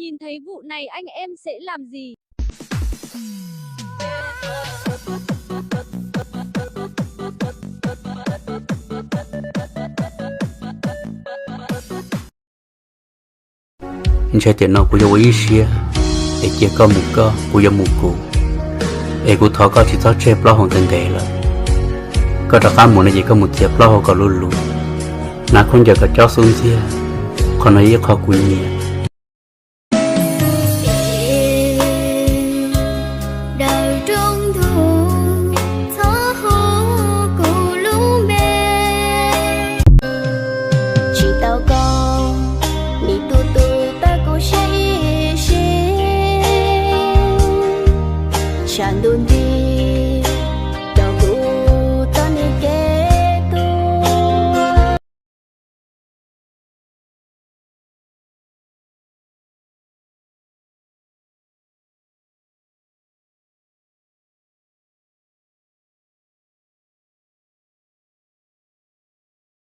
Nhìn thấy vụ này anh em sẽ làm gì? Chơi tiền nào cũng có ý xia, để chia có một個cũng có một cụ, để cụ thọ có chỉ thọ chơi bao hồn tình thế là, có đặc ăn muốn là chỉ có một chiếc bao hồn có luôn luôn, nãy không giờ có cho xuống xia, còn nói khó cụ nhẹ.山顿